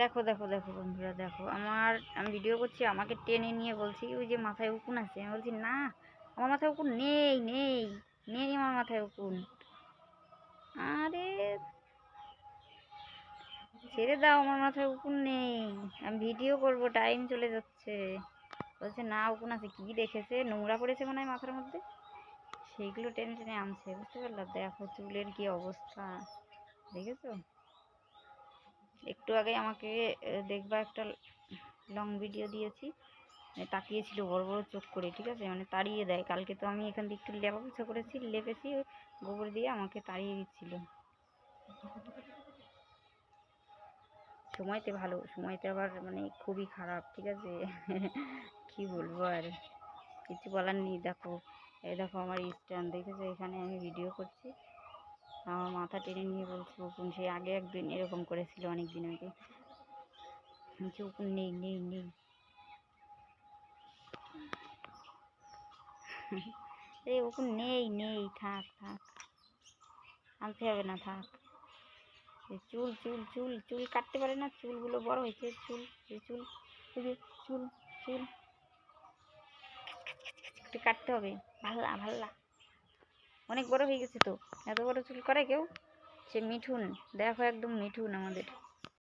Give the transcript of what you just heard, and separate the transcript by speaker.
Speaker 1: দেখো দেখো দেখো বন্ধুরা, দেখো আমি ভিডিও করছি, আমাকে টেনে নিয়ে বলছি ওই যে মাথায় উকুন আছে। আমি বলছি না, আমার মাথায় উকুন নেই, নেই নেই, আমার মাথায় উকুন। আরে ছেড়ে দাও, আমার মাথায় উকুন নেই, আমি ভিডিও করব, টাইম চলে যাচ্ছে। বলছে না উকুন আছে, কি দেখেছে, নোংরা পড়েছে মনে হয় মাথার মধ্যে, সেইগুলো টেনে টেনে আনছে, বুঝতে পারলা? দেখো চুলের কি অবস্থা, দেখেছো? একটু আগে আমাকে দেখবা একটা লং ভিডিও দিয়েছি, মানে তাকিয়েছিল বড় বড় চোখ করে, ঠিক আছে, মানে তাড়িয়ে দেয়। কালকে তো আমি এখান থেকে একটু লেপাপোছা করেছি, লেপেছি গোবর দিয়ে, আমাকে তাড়িয়ে দিচ্ছিল। সময়তে ভালো, সময়তে আবার মানে খুবই খারাপ, ঠিক আছে। কি বলবো আর, কিছু বলার নেই। দেখো এই দেখো আমার স্ট্যান্ড, দেখেছো? এখানে আমি ভিডিও করছি, আমার মাথা টেনে নিয়ে বলছে উকুন। সে আগে একদিন এরকম করেছিল, অনেক দিন আগে। বলছে উকুন নেই, নেই, নেই। এই উকুন নেই, নেই, থাক থাক, আনতে হবে না, থাক। চুল চুল চুল চুল কাটতে পারে না, চুলগুলো বড় হয়েছে, চুল চুল, চুল চুল চুল একটু কাটতে হবে। ভাল্লা ভাল্লা, অনেক বড় হয়ে গেছে তো, এত বড় চুল করে কেউ? সে মিঠুন, দেখো একদম মিঠুন আমাদের।